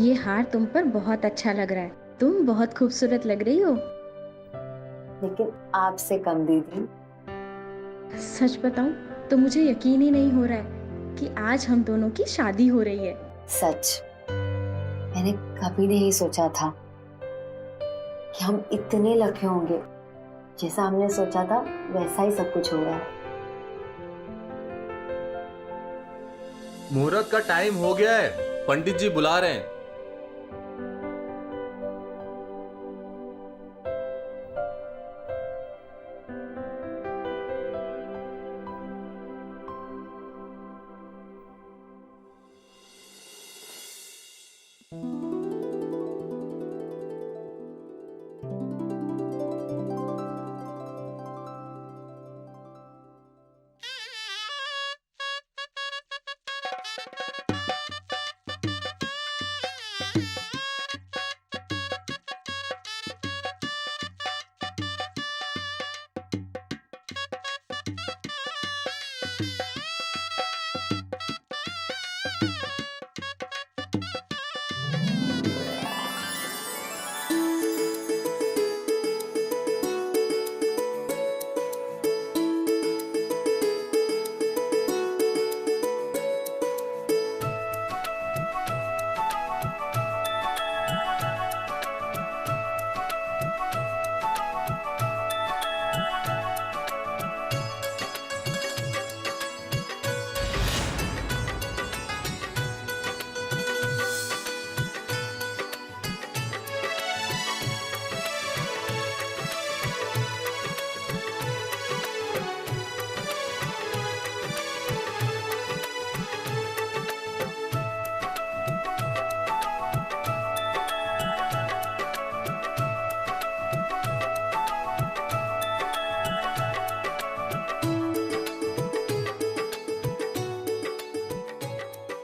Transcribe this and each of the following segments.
ये हार तुम पर बहुत अच्छा लग रहा है। तुम बहुत खूबसूरत लग रही हो। लेकिन आपसे कम दीदी। सच बताऊं तो मुझे यकीन ही नहीं हो रहा है कि आज हम दोनों की शादी हो रही है। सच, मैंने कभी नहीं सोचा था कि हम इतने लकी होंगे। जैसा हमने सोचा था वैसा ही सब कुछ हो रहा है। मुहूर्त का टाइम हो गया है, पंडित जी बुला रहे हैं।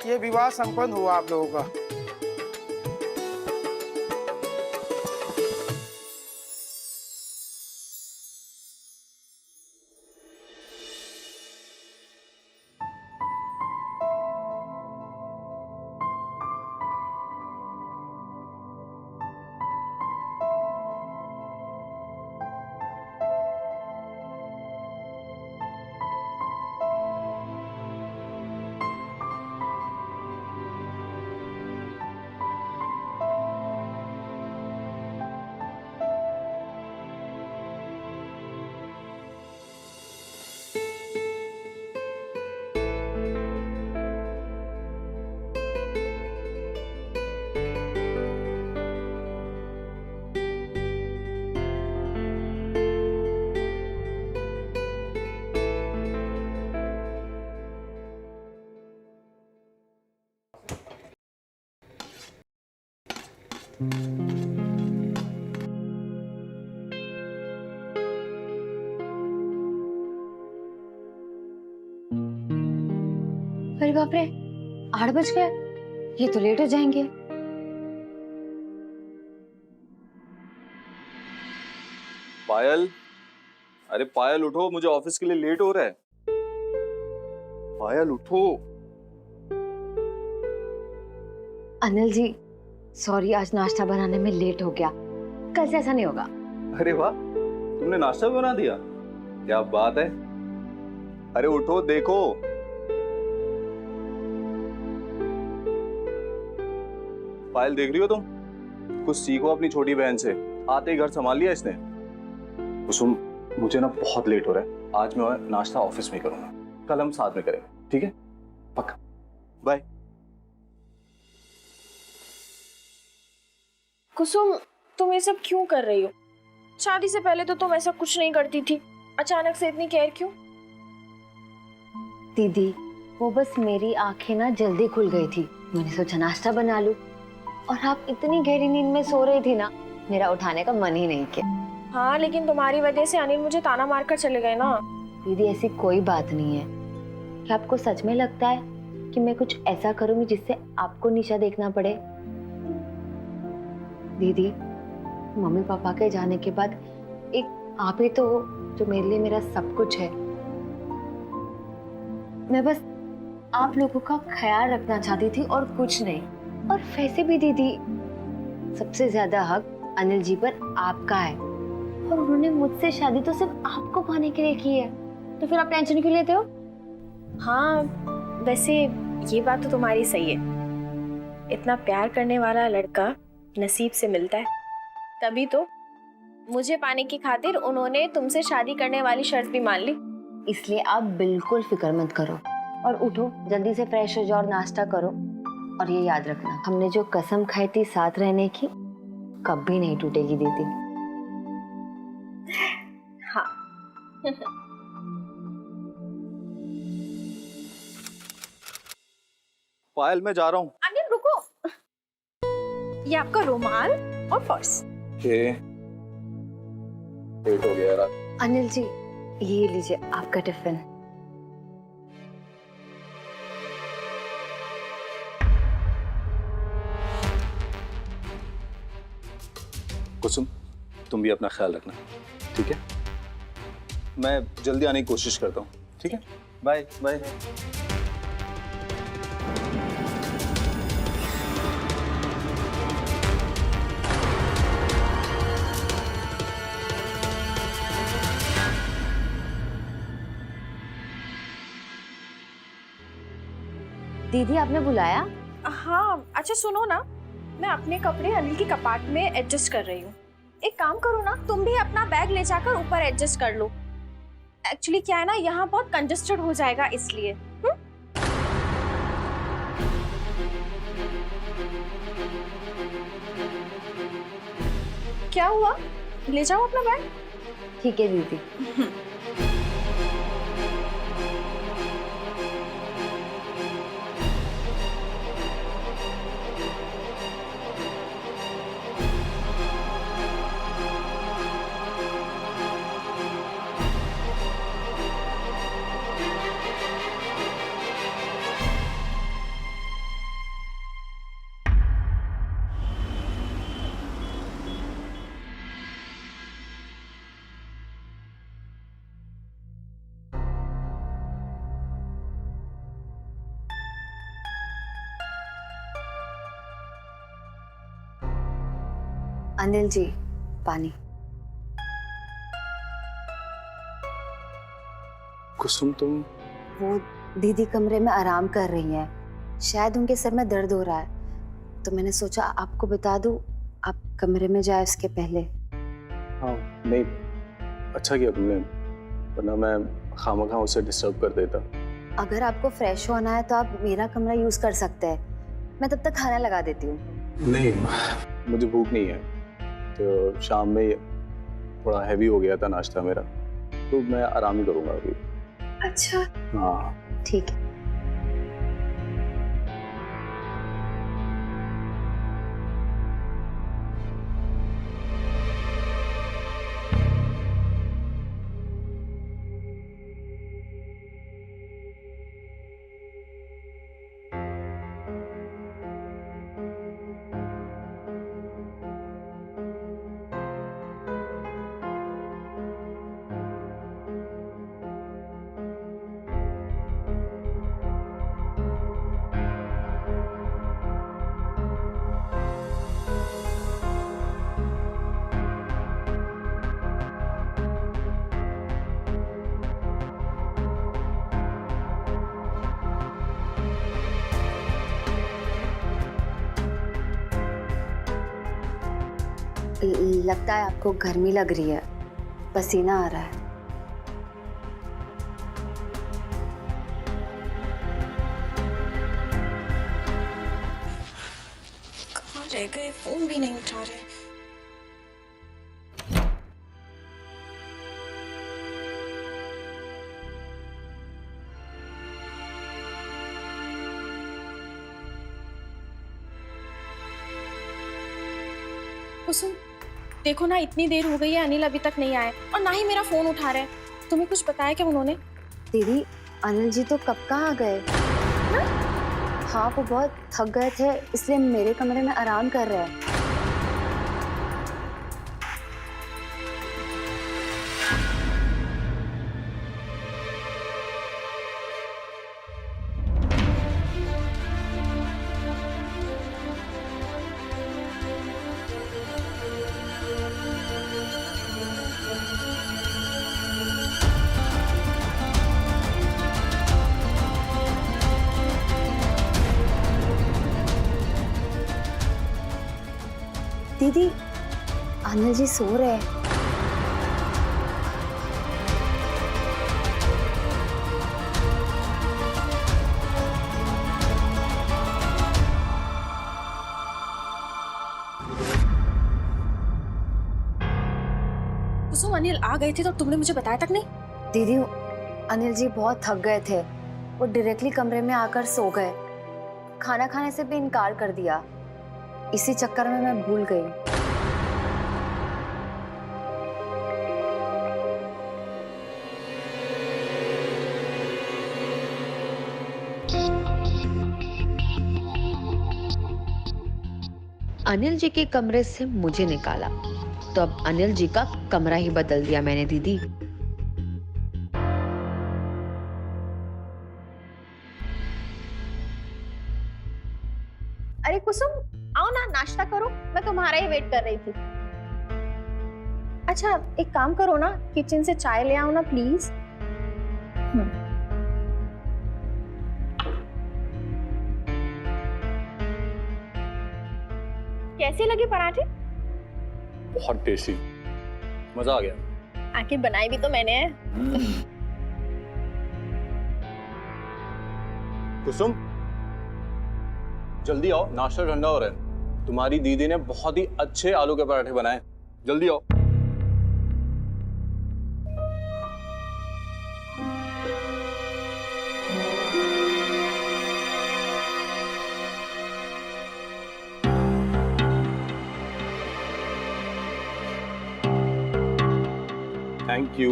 ये विवाह संपन्न हुआ आप लोगों का। अरे बाप रे, 8 बज गए। ये तो लेट हो जाएंगे। पायल, अरे पायल उठो, मुझे ऑफिस के लिए लेट हो रहा है। पायल उठो। अनिल जी, सॉरी, आज नाश्ता बनाने में लेट हो गया। कल से ऐसा नहीं होगा। अरे वाह, तुमने नाश्ता भी बना दिया, क्या बात है। अरे उठो, देखो। पायल देख रही हो तुम? कुछ सीखो अपनी छोटी बहन से। आते ही घर संभाल लिया इसने। कुसुम, मुझे ना बहुत लेट हो रहा है, आज मैं नाश्ता ऑफिस में करूंगा, कल हम साथ में करेंगे, ठीक है? पक्का। बाय। कुसुम, तुम ये सब क्यों कर रही हो? शादी से पहले तो तुम ऐसा कुछ नहीं करती थी, अचानक से इतनी केयर क्यों? दीदी, वो बस मेरी आंखें ना जल्दी खुल गई थी। मैंने सोचा नाश्ता बना लूं, और आप इतनी गहरी नींद में सो रही थी ना, मेरा उठाने का मन ही नहीं किया। हाँ, लेकिन तुम्हारी वजह से अनिल मुझे ताना मारकर चले गए ना। दीदी, ऐसी कोई बात नहीं है। क्या आपको सच में लगता है कि मैं कुछ ऐसा करूंगी जिससे आपको नीचा देखना पड़े? दीदी, मम्मी पापा के जाने के बाद एक आप ही तो हो जो मेरे लिए मेरा सब कुछ है। मैं बस आप लोगों का ख्याल रखना चाहती थी और कुछ नहीं। और वैसे भी दीदी, सबसे ज्यादा हक अनिल जी पर आपका है, और उन्होंने मुझसे शादी तो सिर्फ आपको पाने के लिए की है, तो फिर आप टेंशन क्यों लेते हो? हाँ, वैसे ये बात तो तुम्हारी सही है। इतना प्यार करने वाला लड़का नसीब से मिलता है, तभी तो मुझे पाने की खातिर उन्होंने तुमसे शादी करने वाली शर्त भी मान ली। इसलिए आप बिल्कुल फिक्र मत करो, और उठो जल्दी से, फ्रेश हो जाओ और नाश्ता करो। और ये याद रखना, हमने जो कसम खाई थी साथ रहने की, कभी नहीं टूटेगी दीदी। हाँ। पायल, मैं जा रहा हूँ। अनिल रुको, ये आपका रुमाल और पर्स। लेट हो गया यार। अनिल जी, ये लीजिए आपका टिफिन। कुसुम, तुम भी अपना ख्याल रखना, ठीक है? मैं जल्दी आने की कोशिश करता हूँ, ठीक है? Bye bye. दीदी आपने बुलाया? हाँ, अच्छा सुनो ना, मैं अपने कपड़े अनिल की कपाट में एडजस्ट कर रही हूँ। एक काम करो ना, तुम भी अपना बैग ले जाकर ऊपर एडजस्ट कर लो। एक्चुअली क्या है ना, यहाँ बहुत कंजस्टेड हो जाएगा इसलिए। क्या हुआ? ले जाओ अपना बैग। ठीक है दीदी। अनिल जी, पानी। कुसुम, तुम? वो दीदी कमरे में आराम कर रही हैं, शायद उनके सर में दर्द हो रहा है, तो मैंने सोचा आपको बता दूं, आप कमरे में जाए उसके पहले। हाँ, नहीं, अच्छा किया तुमने, वरना मैं खामखा उसे डिस्टर्ब कर देता। अगर आपको फ्रेश होना है तो आप मेरा कमरा यूज कर सकते हैं, मैं तब तक खाना लगा देती हूँ। नहीं, मुझे भूख नहीं है, तो शाम में थोड़ा हैवी हो गया था नाश्ता मेरा, तो मैं आराम ही करूँगा अभी। अच्छा, हाँ ठीक है। लगता है आपको गर्मी लग रही है, पसीना आ रहा है। कहाँ रह गए? फोन भी नहीं उठा रहे। कुसुम, देखो ना, इतनी देर हो गई है, अनिल अभी तक नहीं आए और ना ही मेरा फोन उठा रहे हैं। तुम्हें कुछ बताया क्या उन्होंने? दीदी, अनिल जी तो कब कहाँ आ गए। हाँ, वो बहुत थक गए थे, इसलिए मेरे कमरे में आराम कर रहे हैं। दीदी, अनिल जी सो रहे हैं। कुसुम, अनिल आ गए थे तो तुमने मुझे बताया तक नहीं? दीदी, अनिल जी बहुत थक गए थे, वो डायरेक्टली कमरे में आकर सो गए। खाना खाने से भी इनकार कर दिया। इसी चक्कर में मैं भूल गई। अनिल जी के कमरे से मुझे निकाला तो अब अनिल जी का कमरा ही बदल दिया मैंने दीदी। अरे कुसुम, आओ ना, नाश्ता करो, मैं तुम्हारा ही वेट कर रही थी। अच्छा एक काम करो ना, किचन से चाय ले आओ ना प्लीज। कैसे लगे पराठे? बहुत टेस्टी, मजा आ गया। आखिर बनाई भी तो मैंने है। कुसुम, जल्दी आओ, नाश्ता ठंडा हो रहा है। तुम्हारी दीदी ने बहुत ही अच्छे आलू के पराठे बनाए, जल्दी आओ। Thank you.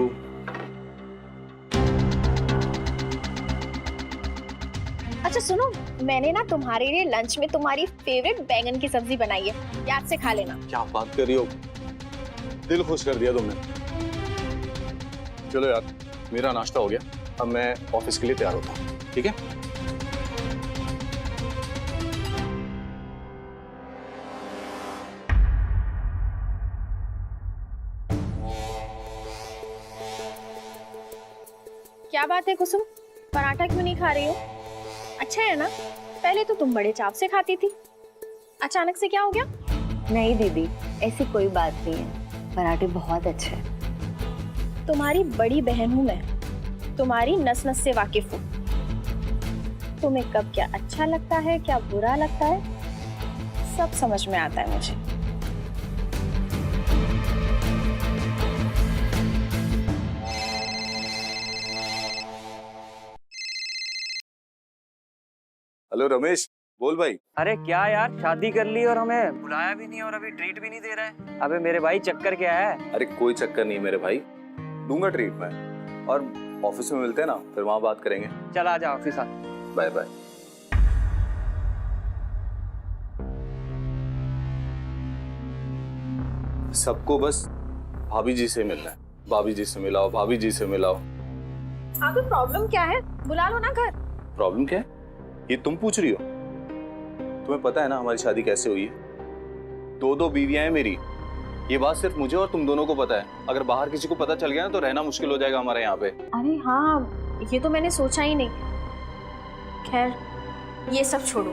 अच्छा सुनो, मैंने ना तुम्हारे लिए लंच में तुम्हारी फेवरेट बैंगन की सब्जी बनाई है, याद से खा लेना। क्या बात कर रही हो, दिल खुश कर दिया तुमने। चलो यार, मेरा नाश्ता हो गया, अब मैं ऑफिस के लिए तैयार होता हूँ, ठीक है? क्या बात है कुसुम, पराठा क्यों नहीं खा रही हो? अच्छा है ना, पहले तो तुम बड़े चाव से खाती थी, अचानक से क्या हो गया? नहीं दीदी, ऐसी कोई बात नहीं है, पराठे बहुत अच्छे हैं। तुम्हारी बड़ी बहन हूं मैं, तुम्हारी नस नस से वाकिफ हूँ। तुम्हें कब क्या अच्छा लगता है, क्या बुरा लगता है, सब समझ में आता है मुझे। हेलो रमेश, बोल भाई। अरे क्या यार, शादी कर ली और हमें बुलाया भी नहीं और अभी ट्रीट भी नहीं दे रहा है। अबे मेरे भाई, चक्कर क्या है? अरे कोई चक्कर नहीं मेरे भाई, दूंगा ट्रीट में, और ऑफिस में मिलते हैं ना, फिर वहां बात करेंगे। चल आ जा ऑफिस आ। Bye bye. सबको बस भाभी जी से मिलना है, भाभी जी से मिलाओ, भाभी जी से मिलाओ। आगे प्रॉब्लम क्या है, बुला लो ना घर। प्रॉब्लम क्या है, ये तुम पूछ रही हो? तुम्हें पता है ना हमारी शादी कैसे हुई है? दो बीवियां हैं मेरी, ये बात सिर्फ मुझे और तुम दोनों को पता है। अगर बाहर किसी को पता चल गया ना तो रहना मुश्किल हो जाएगा हमारे यहाँ पे। अरे हाँ, ये तो मैंने सोचा ही नहीं। खैर ये सब छोड़ो,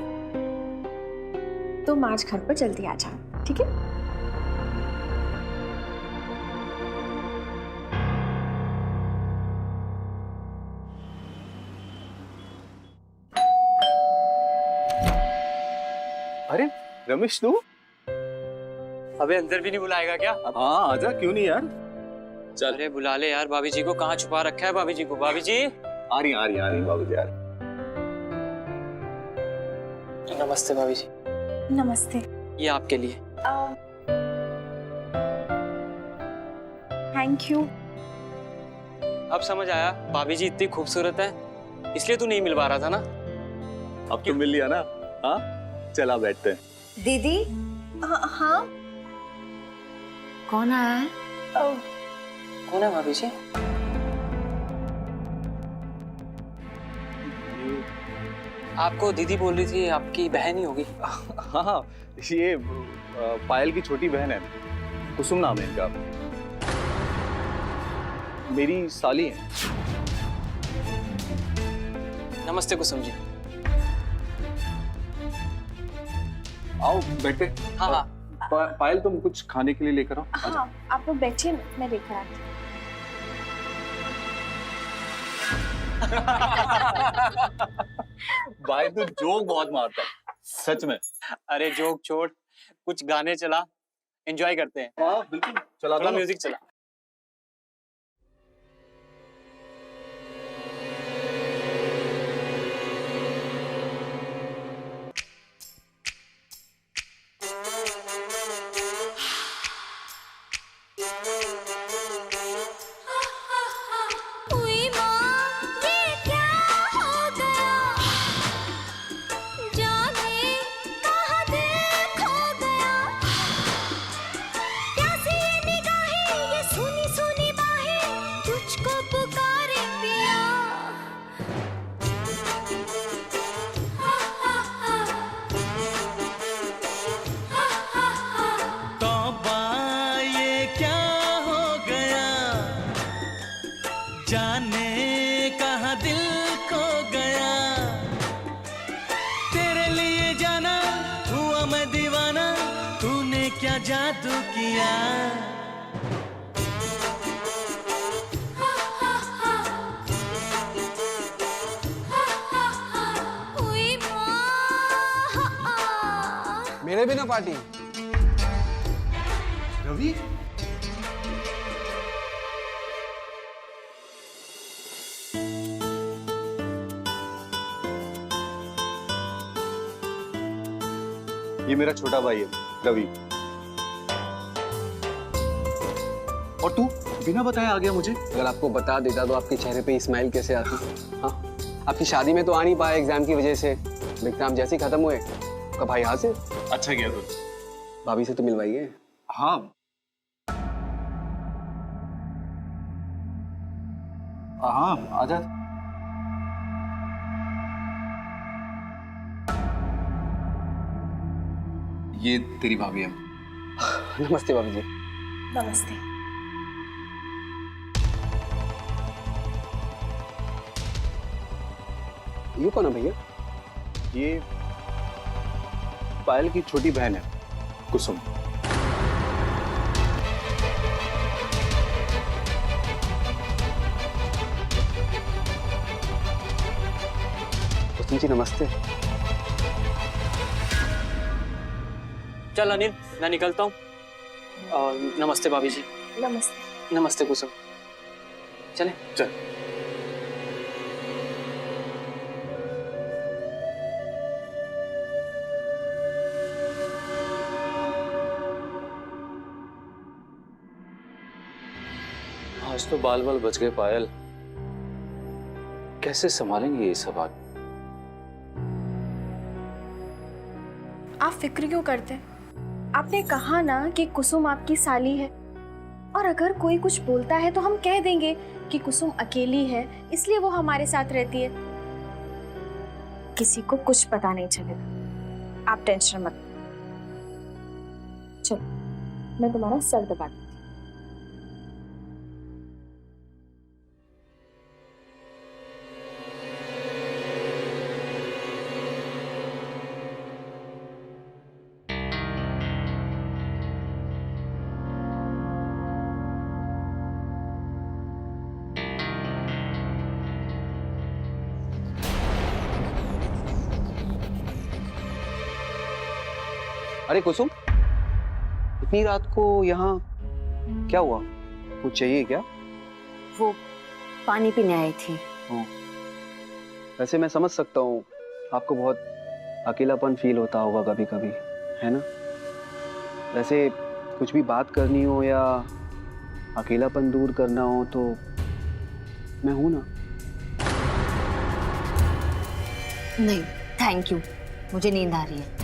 तुम आज घर पर जल्दी आ जाओ, ठीक है? अरे रमेश, तू? अबे अंदर भी नहीं बुलाएगा क्या? हाँ आजा, क्यों नहीं यार, चल। अरे बुला ले यार, भाभी जी को कहाँ छुपा रखा है? भाभी जी को, भाभी जी। आ रही बाबू जी, आ रही। नमस्ते भाभी जी। नमस्ते। ये आपके लिए। Thank you. अब समझ आया, भाभी जी इतनी खूबसूरत है, इसलिए तू नहीं मिल पा रहा था ना? अब तो मिल लिया ना? हाँ चला, बैठते हैं। दीदी, हाँ कौन आया है? कौन है भाभी जी? आपको दीदी बोल रही थी, आपकी बहन ही होगी। हाँ, ये पायल की छोटी बहन है, कुसुम नाम है इनका, मेरी साली है। नमस्ते कुसुम जी। आओ बैठे। हाँ हाँ, पायल तुम कुछ खाने के लिए लेकर आओ। हाँ, आप लोग बैठिए, मैं लेकर आती हूँ। भाई तू जोक बहुत मारता है सच में। अरे जोक छोड़, कुछ गाने चला, एंजॉय करते हैं। हाँ बिल्कुल, चला थोड़ा दो। म्यूजिक चला। जाने कहाँ दिल खो गया, तेरे लिए जाना हुआ मैं दीवाना, तूने क्या जादू किया। मेरे भी ना पार्टी। रवि ये मेरा छोटा भाई है रवि। और तू बिना बताए आ गया मुझे। अगर आपको बता देता तो आपके चेहरे पे स्माइल कैसे आती। हाँ, आपकी शादी में तो आ नहीं पाया एग्जाम की वजह से। एग्जाम जैसे ही खत्म हुए आपका भाई यहाँ से। अच्छा किया तू। भाभी से तो मिलवाइए। हाँ हाँ आजा। ये तेरी भाभी है। नमस्ते भाभी जी। नमस्ते। ये कौन है भैया? ये पायल की छोटी बहन है कुसुम। कुसुम जी नमस्ते। चल अनिल, मैं निकलता हूँ। नमस्ते भाभी जी। नमस्ते। नमस्ते कुसुम। चले चल। आज तो बाल बाल बच गए पायल। कैसे संभालेंगे ये सब? आज आप फिक्र क्यों करते? आपने कहा ना कि कुसुम आपकी साली है, और अगर कोई कुछ बोलता है तो हम कह देंगे कि कुसुम अकेली है इसलिए वो हमारे साथ रहती है। किसी को कुछ पता नहीं चलेगा, आप टेंशन मत। चलो मैं तुम्हारा सर दबा दूँ। अरे कुसुम, इतनी रात को यहाँ क्या हुआ? कुछ चाहिए क्या? वो पानी पीने आई थी। वैसे मैं समझ सकता हूँ, आपको बहुत अकेलापन फील होता होगा कभी कभी, है ना? वैसे कुछ भी बात करनी हो या अकेलापन दूर करना हो तो मैं हूं ना। नहीं थैंक यू, मुझे नींद आ रही है।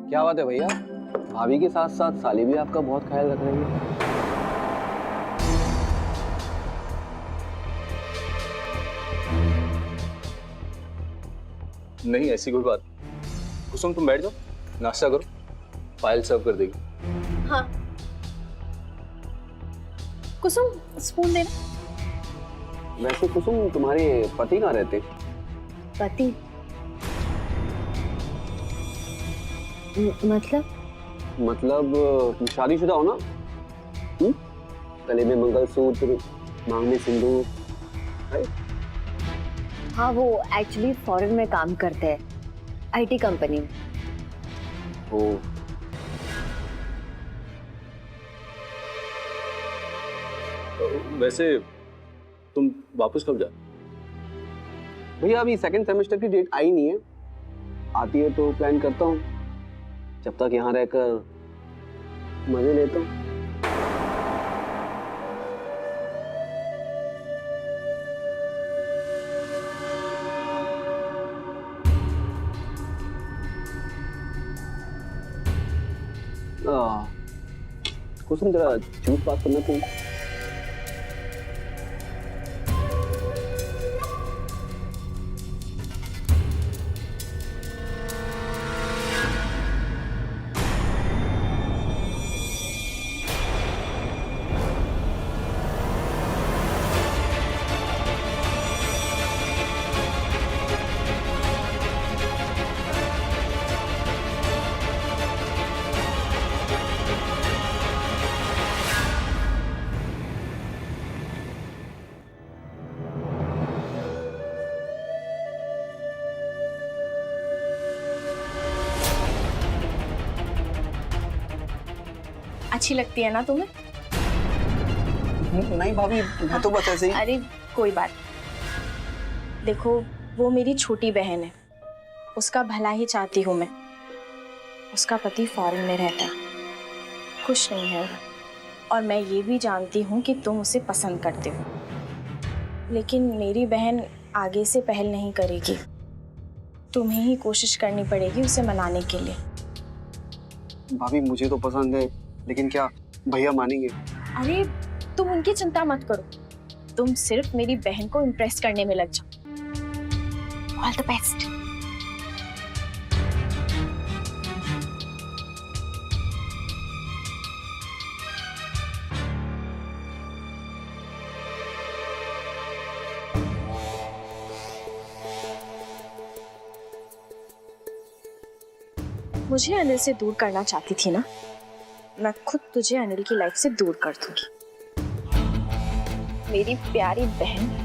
क्या बात है भैया, भाभी के साथ साथ साली भी आपका बहुत ख्याल रख रही है। नहीं ऐसी कोई बात। कुसुम तुम बैठ जाओ, नाश्ता करो, पायल सर्व कर देगी। हाँ कुसुम स्पून देना। वैसे कुसुम तुम्हारे पति कहाँ रहते? पति मतलब तुम शादीशुदा हो ना? गले में मंगलसूत्र, मांग में सिंदूर। हाँ, वो एक्चुअली फॉरेन में काम करते हैं, आईटी कंपनी में। ओ, वैसे तुम वापस कब जा? भैया अभी सेकंड सेमेस्टर की डेट आई नहीं है, आती है तो प्लान करता हूँ, जब तक यहाँ रहकर मजे लेता हूँ। कुसुम जरा जूस पास करना तुम। अच्छी लगती है ना तुम्हें? नहीं भाभी, मैं तो बस ऐसे ही। अरे कोई बात नहीं। देखो वो मेरी छोटी बहन है, उसका भला ही चाहती हूँ मैं। उसका पति फॉरेन में रहता है, खुश नहीं है वो, और मैं ये भी जानती हूँ कि तुम उसे पसंद करते हो, लेकिन मेरी बहन आगे से पहल नहीं करेगी। तुम्हें ही कोशिश करनी पड़ेगी उसे मनाने के लिए। भाभी मुझे तो पसंद है, लेकिन क्या भैया मानेंगे? अरे तुम उनकी चिंता मत करो, तुम सिर्फ मेरी बहन को इम्प्रेस करने में लग जाओ। All the best. मुझे अनिल से दूर करना चाहती थी ना, मैं खुद तुझे अनिल की लाइफ से दूर कर दूंगी, मेरी प्यारी बहन।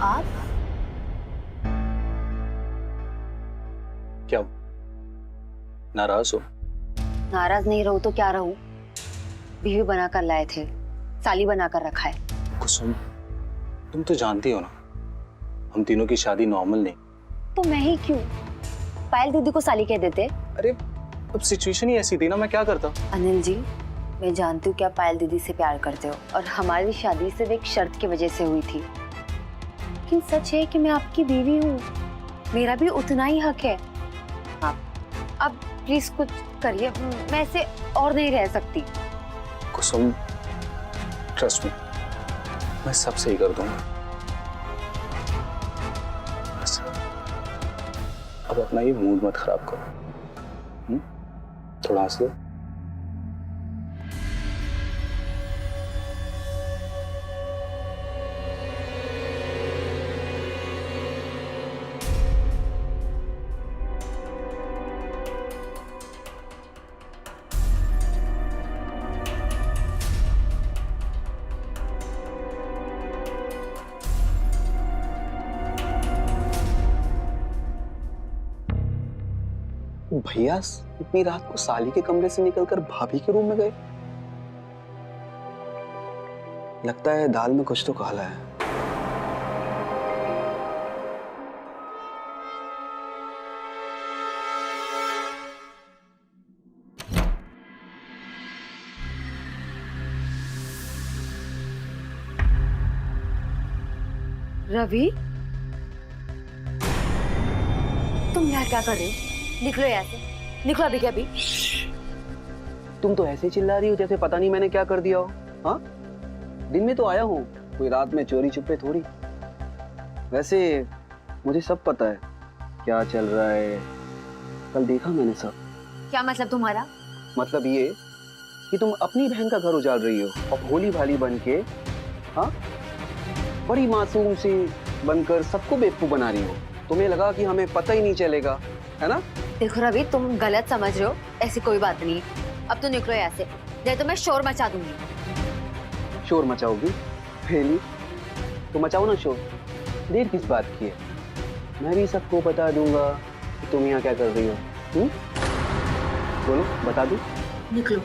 आप क्या नाराज हो? नाराज नहीं रहो तो क्या रहूं? बीवी बनाकर लाए थे, साली बनाकर रखा है। कुसुम तुम तो जानती हो ना, हम तीनों की शादी नॉर्मल नहीं। तो मैं ही क्यों? पायल दीदी को साली कह देते। अरे अब सिचुएशन ही ऐसी थी ना, मैं क्या करता। अनिल जी, मैं जानती हूँ कि आप पायल दीदी से प्यार करते हो, और हमारी शादी सिर्फ एक शर्त की वजह से हुई थी, लेकिन सच है कि मैं आपकी बीवी हूँ, मेरा भी उतना ही हक है। आप प्लीज कुछ करिए, मैं ऐसे और नहीं रह सकती। कुसुम ट्रस्ट मी, मैं सब सही कर दूंगा। बस अब अपना ये मूड मत खराब करो, थोड़ा हंस लो। भैया इतनी रात को साली के कमरे से निकलकर भाभी के रूम में गए? लगता है दाल में कुछ तो काला है। रवि, तुम यहाँ क्या कर रहे हो? निकलो यहाँ से, निकलो अभी के अभी। तुम तो ऐसे चिल्ला रही हो जैसे पता नहीं मैंने क्या कर दिया हो। हाँ, दिन में तो आया हूँ, कोई रात में चोरी छुपे थोड़ी। वैसे मुझे सब पता है क्या चल रहा है, कल देखा मैंने सब। क्या मतलब तुम्हारा? मतलब ये कि तुम अपनी बहन का घर उजाड़ रही हो और भोली भाली बन के, हाँ, बड़ी मासूम सी बनकर सबको बेवकूफ बना रही हो। तुम्हें लगा कि हमें पता ही नहीं चलेगा, है ना? देखो रवि, तुम गलत समझ रहे हो, ऐसी कोई बात नहीं। अब तो निकलो यहाँ से, नहीं तो मैं शोर मचा दूंगी। शोर मचाओगी? फेली तो मचाओ ना शोर, देर किस बात की है? मैं भी सबको बता दूंगा कि तुम यहाँ क्या कर रही हो। बोलो, बता दूं? निकलो।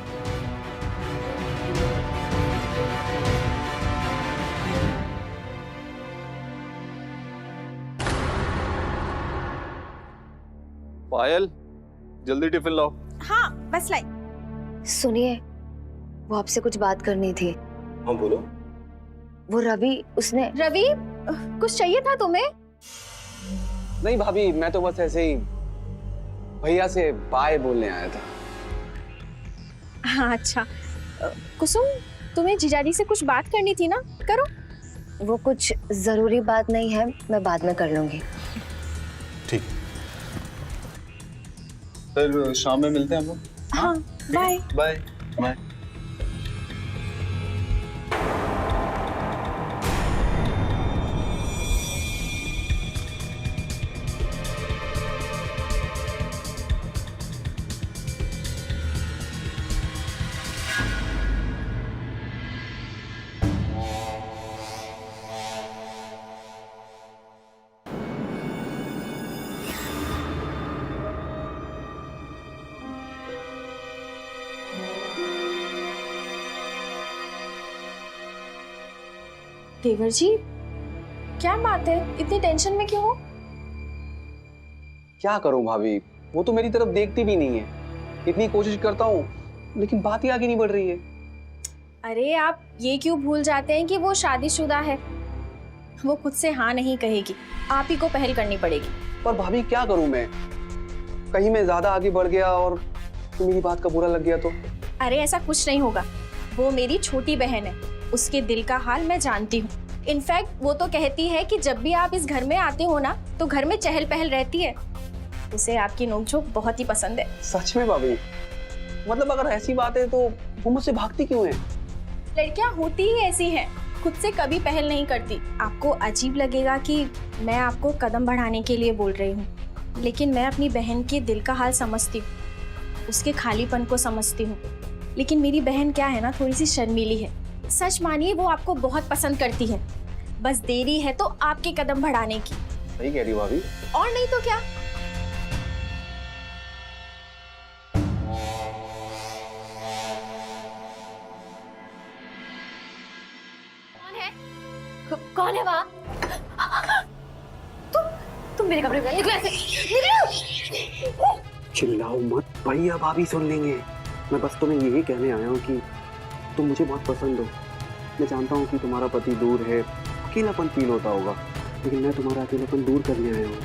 पायल, जल्दी टिफिन लाओ। हाँ बस लाई। सुनिए, वो आपसे कुछ बात करनी थी। हाँ बोलो। वो रवि, उसने रवि, कुछ चाहिए था तुम्हें? नहीं भाभी, मैं तो बस ऐसे ही भैया से बाय बोलने आया था। हाँ अच्छा। कुसुम, तुम्हें जीजाजी से कुछ बात करनी थी ना, करो। वो कुछ जरूरी बात नहीं है, मैं बाद में कर लूंगी। ठीक, फिर शाम में मिलते हैं हम लोग। हाँ, बाय बाय बाय। देवर जी, क्या बात है, इतनी टेंशन में क्यों हो? क्या करूं भाभी, वो तो मेरी तरफ देखती भी नहीं है। इतनी कोशिश करता हूँ लेकिन बात ही आगे नहीं बढ़ रही है। अरे आप ये क्यों भूल जाते हैं कि वो शादीशुदा है। वो खुद से हाँ नहीं कहेगी, आप ही को पहल करनी पड़ेगी। पर भाभी क्या करूं मैं, कहीं मैं ज्यादा आगे बढ़ गया और तो मेरी बात का बुरा लग गया तो? अरे ऐसा कुछ नहीं होगा, वो मेरी छोटी बहन है, उसके दिल का हाल मैं जानती हूँ। इनफैक्ट वो तो कहती है कि जब भी आप इस घर में आते हो ना, तो घर में चहल पहल रहती है। उसे आपकी नोकझोंक बहुत ही पसंद है। सच में भाभी? मतलब अगर ऐसी बात है तो वो मुझसे भागती क्यों है? लड़कियां होती ही ऐसी हैं, खुद से कभी पहल नहीं करती। आपको अजीब लगेगा कि मैं आपको कदम बढ़ाने के लिए बोल रही हूँ, लेकिन मैं अपनी बहन के दिल का हाल समझती हूँ, उसके खालीपन को समझती हूँ। लेकिन मेरी बहन क्या है ना, थोड़ी सी शर्मीली है। सच मानिए वो आपको बहुत पसंद करती है, बस देरी है तो आपके कदम बढ़ाने की। सही कह रही हो भाभी। और नहीं तो क्या। कौन है वहाँ? तुम मेरे कमरे में निकलो ऐसे, निकलो। चिल्लाओ मत, भैया भाभी सुन लेंगे। मैं बस तुम्हें यही कहने आया हूँ कि तुम मुझे बहुत पसंद हो। मैं जानता हूँ कि तुम्हारा पति दूर है, अकेलापन फील होता होगा, लेकिन मैं तुम्हारा अकेलापन दूर करने आया हूँ।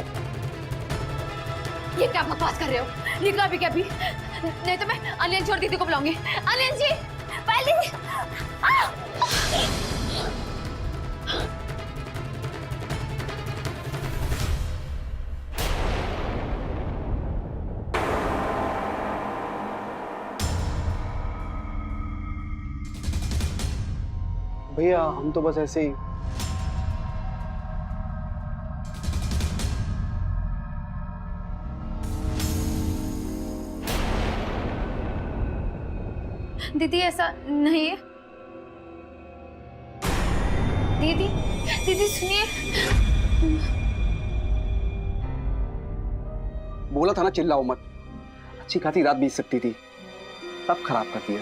ये क्या बकवास कर रहे हो? निकलो अभी के अभी, नहीं तो मैं अलियन छोड़ दीदी को बुलाऊंगी। अलियन जी, पहले भैया हम तो बस ऐसे ही। दीदी ऐसा नहीं है। दीदी, दीदी सुनिए। बोला था ना चिल्लाओ मत। अच्छी खासी रात बीत सकती थी, सब खराब कर दिया।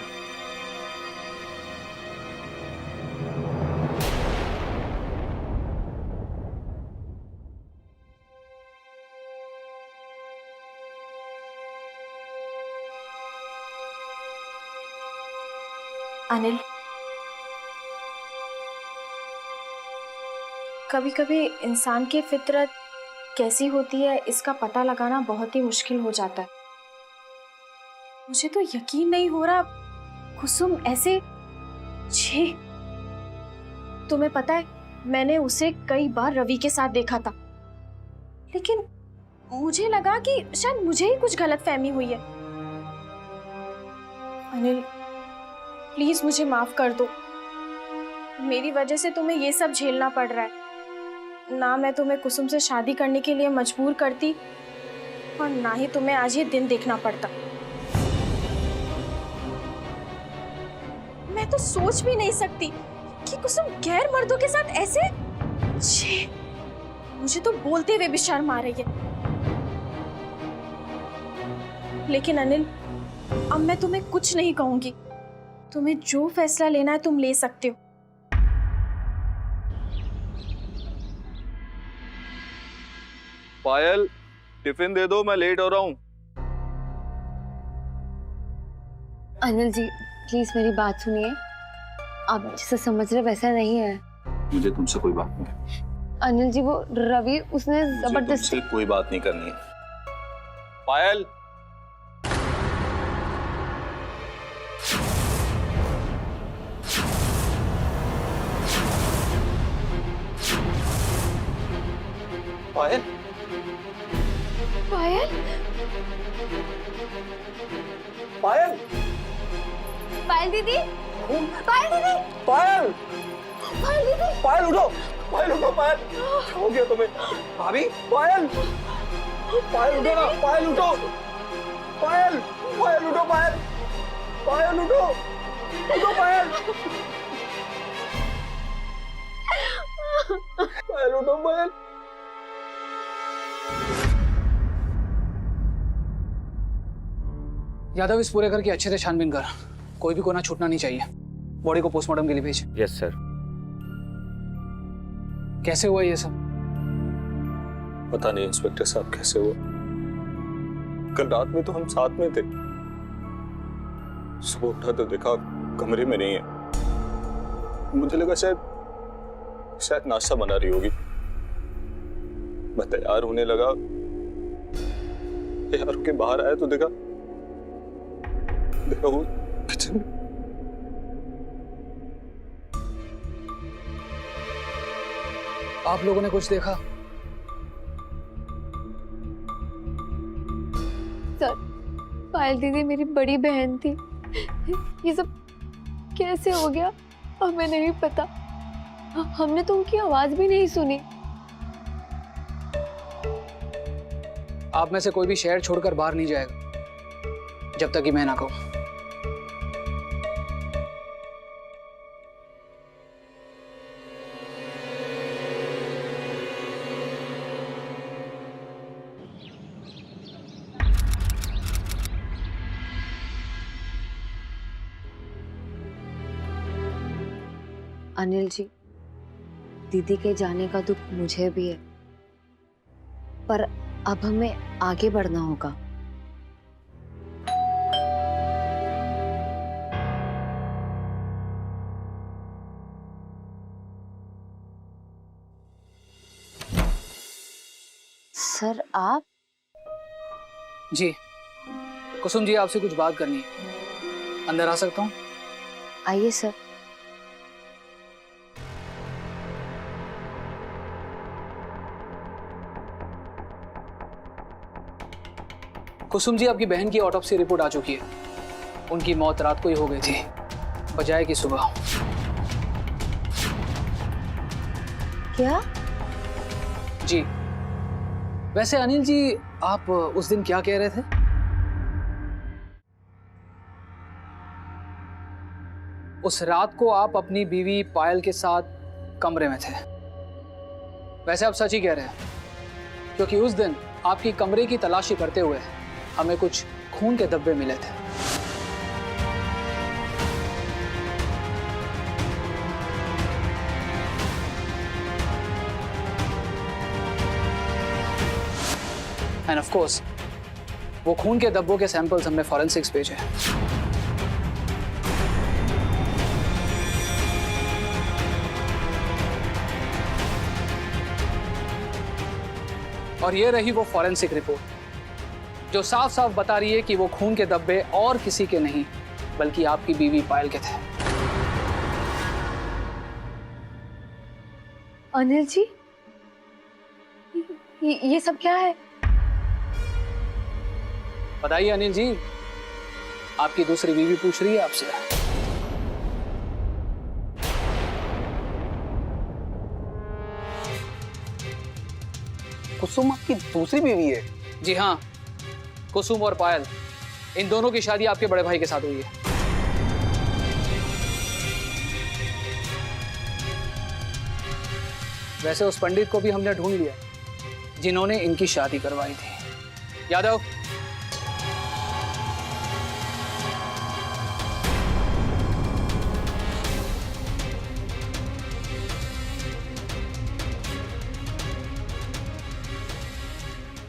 अनिल, कभी कभी इंसान की फितरत कैसी होती है इसका पता लगाना बहुत ही मुश्किल हो जाता है। मुझे तो यकीन नहीं हो रहा कुसुम ऐसे। छी, तुम्हें पता है मैंने उसे कई बार रवि के साथ देखा था, लेकिन मुझे लगा कि शायद मुझे ही कुछ गलतफहमी हुई है। अनिल प्लीज मुझे माफ कर दो, मेरी वजह से तुम्हें ये सब झेलना पड़ रहा है। ना मैं तुम्हें कुसुम से शादी करने के लिए मजबूर करती और ना ही तुम्हें आज ये दिन देखना पड़ता। मैं तो सोच भी नहीं सकती कि कुसुम गैर मर्दों के साथ ऐसे। छी, मुझे तो बोलते हुए भी शर्म आ रही है। लेकिन अनिल, अब मैं तुम्हें कुछ नहीं कहूंगी। तुम्हें जो फैसला लेना है तुम ले सकते हो। पायल, टिफिन दे दो, मैं लेट हो रहा हूँ। अनिल जी प्लीज मेरी बात सुनिए, आप जिसे समझ रहे वैसा नहीं है। मुझे तुमसे कोई बात नहीं। अनिल जी वो रवि उसने जबरदस्ती। तुमसे कोई बात नहीं करनी है। पायल, पायल, पायल, पायल, पायल दीदी, पायल दीदी, पायल, पायल दीदी, पायल उठो, पायल उठो, पायल, क्या हो गया तुम्हें? भाभी, पायल, पायल उठो ना, पायल उठो, पायल, पायल उठो, पायल, पायल उठो, उठो पायल, पायल उठो, पायल। यादव, इस पूरे घर की अच्छे से छानबीन कर, कोई भी कोना छूटना नहीं चाहिए। बॉडी को पोस्टमार्टम के लिए भेज। Yes sir. कैसे हुआ ये सब? पता नहीं इंस्पेक्टर साहब कैसे हुआ। कल रात में तो हम साथ में थे, सुबह उठा तो देखा कमरे में नहीं है। मुझे लगा शायद नाश्ता बना रही होगी। मैं तैयार होने लगा, तैयार होके बाहर आया तो देखा वो किचन में। आप लोगों ने कुछ देखा? सर पायल दीदी मेरी बड़ी बहन थी, ये सब कैसे हो गया हमें नहीं पता। हमने तो उनकी आवाज भी नहीं सुनी। आप में से कोई भी शहर छोड़कर बाहर नहीं जाएगा जब तक कि मैं ना कहूं। अनिल जी, दीदी के जाने का दुख मुझे भी है, पर अब हमें आगे बढ़ना होगा। सर आप? जी कुसुम जी, आपसे कुछ बात करनी है। अंदर आ सकता हूँ? आइए सर। कुसुम जी, आपकी बहन की ऑटोप्सी रिपोर्ट आ चुकी है। उनकी मौत रात को ही हो गई थी, बजाय कि सुबह। क्या? जी। वैसे अनिल जी, आप उस दिन क्या कह रहे थे? उस रात को आप अपनी बीवी पायल के साथ कमरे में थे। वैसे आप सच ही कह रहे हैं, क्योंकि उस दिन आपकी कमरे की तलाशी करते हुए हमें कुछ खून के धब्बे मिले थे। एंड ऑफ कोर्स वो खून के धब्बों के सैंपल्स हमने फॉरेंसिक्स भेजे। और ये रही वो फॉरेंसिक रिपोर्ट जो साफ साफ बता रही है कि वो खून के धब्बे और किसी के नहीं बल्कि आपकी बीवी पायल के थे। अनिल जी, ये सब क्या है? बताइए अनिल जी, आपकी दूसरी बीवी पूछ रही है आपसे। कुसुम आपकी दूसरी बीवी है? जी हाँ, कुसुम और पायल, इन दोनों की शादी आपके बड़े भाई के साथ हुई है। वैसे उस पंडित को भी हमने ढूंढ लिया जिन्होंने इनकी शादी करवाई थी। यादव,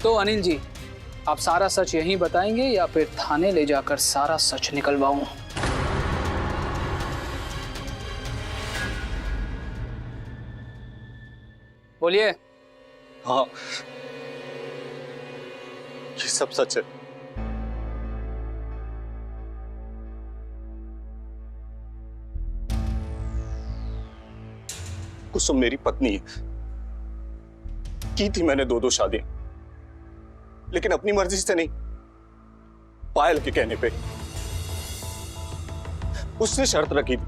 तो अनिल जी, आप सारा सच यहीं बताएंगे या फिर थाने ले जाकर सारा सच निकलवाऊं? बोलिए। हाँ, ये सब सच है। कुसुम मेरी पत्नी है। की थी मैंने दो शादियां, लेकिन अपनी मर्जी से नहीं, पायल के कहने पे। उसने शर्त रखी थी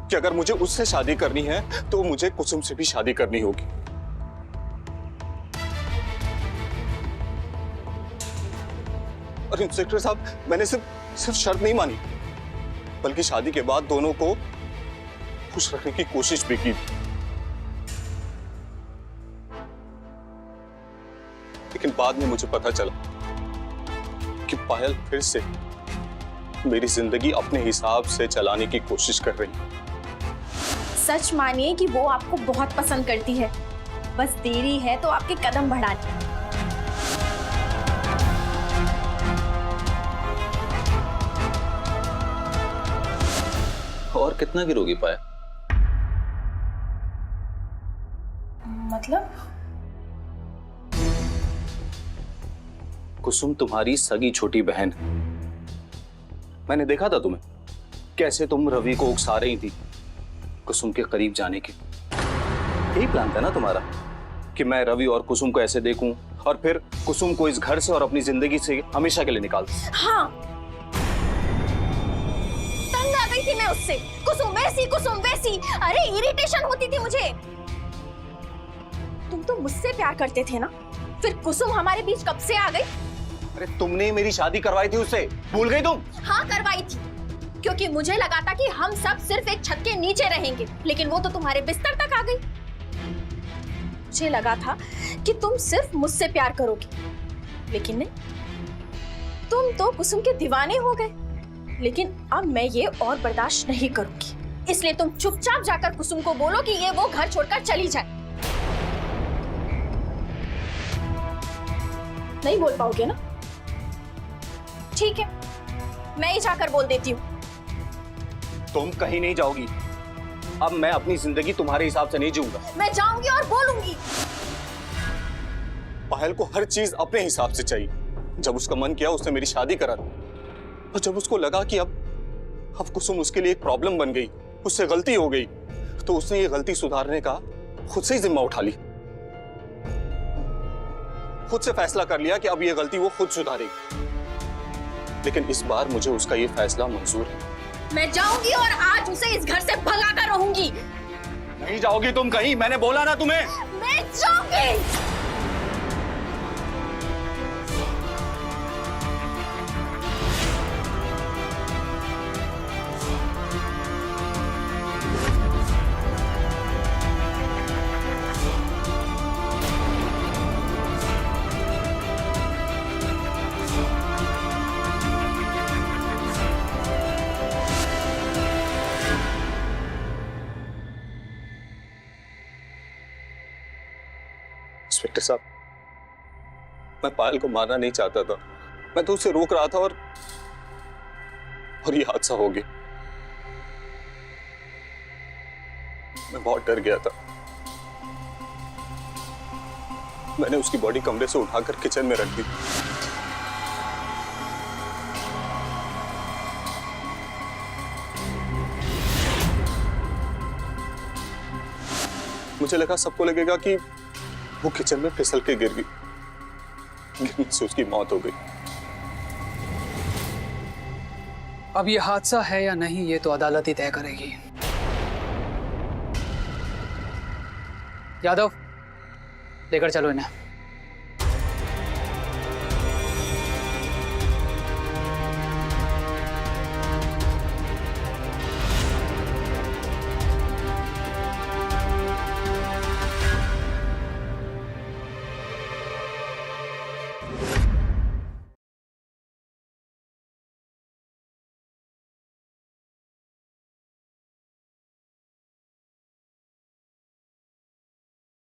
कि अगर मुझे उससे शादी करनी है तो मुझे कुसुम से भी शादी करनी होगी। और इंस्पेक्टर साहब, मैंने सिर्फ शर्त नहीं मानी, बल्कि शादी के बाद दोनों को खुश रखने की कोशिश भी की। लेकिन बाद में मुझे पता चला कि पायल फिर से मेरी जिंदगी अपने हिसाब से चलाने की कोशिश कर रही है। सच मानिए कि वो आपको बहुत पसंद करती है, बस देरी है तो आपके कदम बढ़ाने। और कितना गिरोगी पायल? मतलब? कुसुम तुम्हारी सगी छोटी बहन है। मैंने देखा था तुम्हें कैसे तुम रवि को उकसा रही थी कुसुम के करीब जाने के। यही प्लान था ना तुम्हारा कि मैं रवि और कुसुम को ऐसे देखूं और फिर कुसुम को इस घर से और अपनी जिंदगी से हमेशा के लिए निकाल दूं। हाँ, तंग आ गई थी मैं उससे। कुसुम वैसी, कुसुम वैसी, अरे इरिटेशन होती थी मुझे। तुम तो मुझसे प्यार करते थे ना, फिर कुसुम हमारे बीच कब से आ गई? अरे तुमने मेरी शादी करवाई थी उससे, भूल गई तुम? हाँ करवाई थी, क्योंकि मुझे लगा था कि हम सब सिर्फ एक छत के नीचे रहेंगे, लेकिन वो तो तुम्हारे बिस्तर तक आ गई। मुझे लगा था कि तुम सिर्फ मुझसे प्यार करोगी, लेकिन नहीं, तुम तो कुसुम के दीवाने हो गए। लेकिन अब मैं ये और बर्दाश्त नहीं करूंगी, इसलिए तुम चुपचाप जाकर कुसुम को बोलो कि ये वो घर छोड़कर चली जाए। नहीं बोल पाओगे ना? ठीक है, मैं ही जाकर बोल देती हूँ। तुम कहीं नहीं जाओगी। अब मैं अपनी जिंदगी तुम्हारे हिसाब से नहीं जीऊंगा। मैं जाऊंगी और बोलूंगी। पायल को हर चीज अपने हिसाब से चाहिए। जब उसका मन किया उसने मेरी शादी करा दी, और जब उसको लगा कि अब कुसुम उसके लिए एक प्रॉब्लम बन गई, उससे गलती हो गई, तो उसने ये गलती सुधारने का खुद से ही जिम्मा उठा ली। खुद से फैसला कर लिया कि अब ये गलती वो खुद सुधारेगी। लेकिन इस बार मुझे उसका ये फैसला मंजूर है। मैं जाऊंगी और आज उसे इस घर से भगा कर रहूंगी। नहीं जाओगी तुम कहीं, मैंने बोला ना तुम्हें। मैं जाऊंगी। इंस्पेक्टर साहब, मैं पायल को मारना नहीं चाहता था, मैं तो उसे रोक रहा था और ये हादसा हो गया। मैं बहुत डर गया था। मैंने उसकी बॉडी कमरे से उठाकर किचन में रख दी। मुझे लगा सबको लगेगा कि वो किचन में फिसल के गिर गई, गिरने से उसकी मौत हो गई। अब ये हादसा है या नहीं ये तो अदालत ही तय करेगी। यादव, लेकर चलो इन्हें।